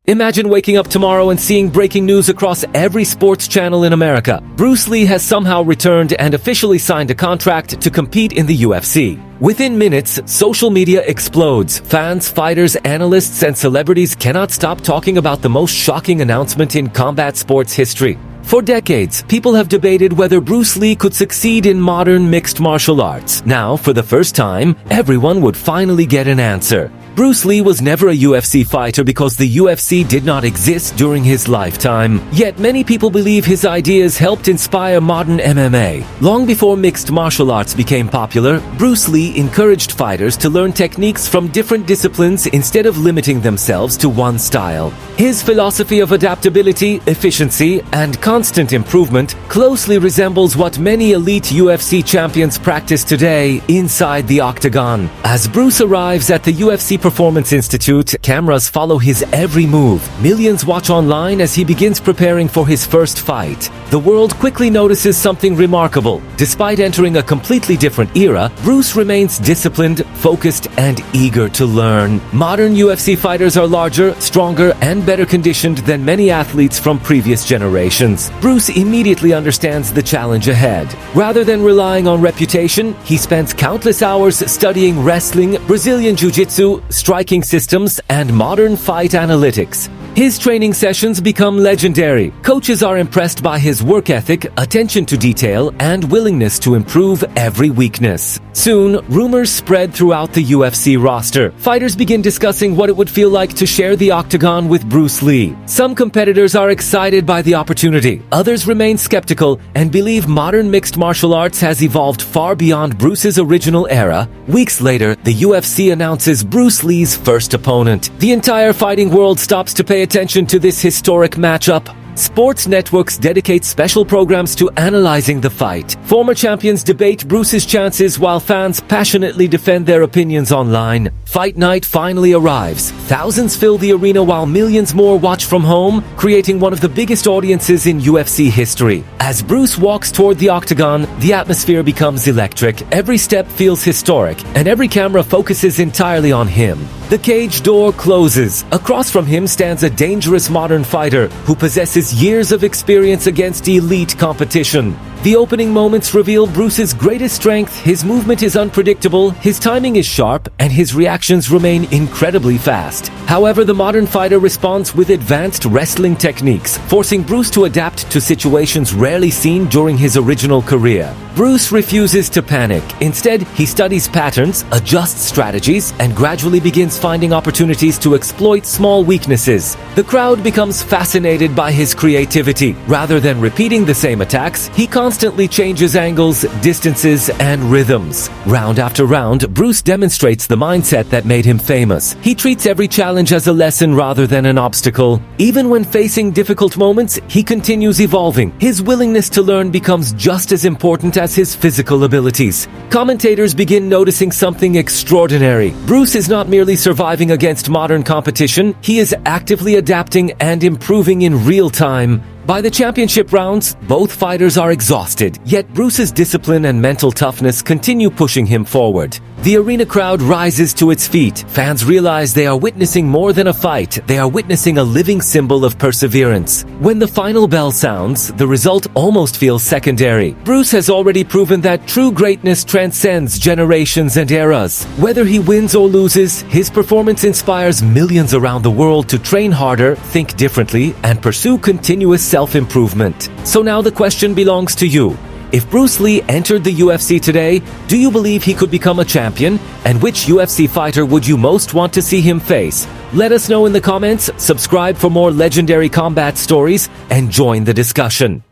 Imagine waking up tomorrow and seeing breaking news across every sports channel in America. Bruce Lee has somehow returned and officially signed a contract to compete in the UFC. Within minutes, social media explodes. Fans, fighters, analysts, and celebrities cannot stop talking about the most shocking announcement in combat sports history. For decades, people have debated whether Bruce Lee could succeed in modern mixed martial arts. Now, for the first time, everyone would finally get an answer. Bruce Lee was never a UFC fighter because the UFC did not exist during his lifetime. Yet many people believe his ideas helped inspire modern MMA. Long before mixed martial arts became popular, Bruce Lee encouraged fighters to learn techniques from different disciplines instead of limiting themselves to one style. His philosophy of adaptability, efficiency, and constant improvement closely resembles what many elite UFC champions practice today inside the octagon. As Bruce arrives at the UFC Performance Institute, cameras follow his every move. Millions watch online as he begins preparing for his first fight. The world quickly notices something remarkable. Despite entering a completely different era, Bruce remains disciplined, focused, and eager to learn. Modern UFC fighters are larger, stronger, and better conditioned than many athletes from previous generations. Bruce immediately understands the challenge ahead. Rather than relying on reputation, he spends countless hours studying wrestling, Brazilian Jiu-Jitsu, striking systems, and modern fight analytics. His training sessions become legendary. Coaches are impressed by his work ethic, attention to detail, and willingness to improve every weakness. Soon, rumors spread throughout the UFC roster. Fighters begin discussing what it would feel like to share the octagon with Bruce Lee. Some competitors are excited by the opportunity. Others remain skeptical and believe modern mixed martial arts has evolved far beyond Bruce's original era. Weeks later, the UFC announces Bruce Lee's first opponent. The entire fighting world stops to pay attention to this historic matchup. Sports networks dedicate special programs to analyzing the fight. Former champions debate Bruce's chances while fans passionately defend their opinions online. Fight night finally arrives. Thousands fill the arena while millions more watch from home, creating one of the biggest audiences in UFC history. As Bruce walks toward the octagon, the atmosphere becomes electric. Every step feels historic, and every camera focuses entirely on him. The cage door closes. Across from him stands a dangerous modern fighter who possesses years of experience against elite competition. The opening moments reveal Bruce's greatest strength. His movement is unpredictable, his timing is sharp, and his reactions remain incredibly fast. However, the modern fighter responds with advanced wrestling techniques, forcing Bruce to adapt to situations rarely seen during his original career. Bruce refuses to panic. Instead, he studies patterns, adjusts strategies, and gradually begins finding opportunities to exploit small weaknesses. The crowd becomes fascinated by his creativity. Rather than repeating the same attacks, he constantly changes angles, distances, and rhythms. Round after round, Bruce demonstrates the mindset that made him famous. He treats every challenge as a lesson rather than an obstacle. Even when facing difficult moments, he continues evolving. His willingness to learn becomes just as important as his physical abilities. Commentators begin noticing something extraordinary. Bruce is not merely surviving against modern competition, he is actively adapting and improving in real time. By the championship rounds, both fighters are exhausted, yet Bruce's discipline and mental toughness continue pushing him forward. The arena crowd rises to its feet. Fans realize they are witnessing more than a fight. They are witnessing a living symbol of perseverance. When the final bell sounds, the result almost feels secondary. Bruce has already proven that true greatness transcends generations and eras. Whether he wins or loses, his performance inspires millions around the world to train harder, think differently, and pursue continuous self-improvement. So now the question belongs to you. If Bruce Lee entered the UFC today, do you believe he could become a champion? And which UFC fighter would you most want to see him face? Let us know in the comments, subscribe for more legendary combat stories, and join the discussion.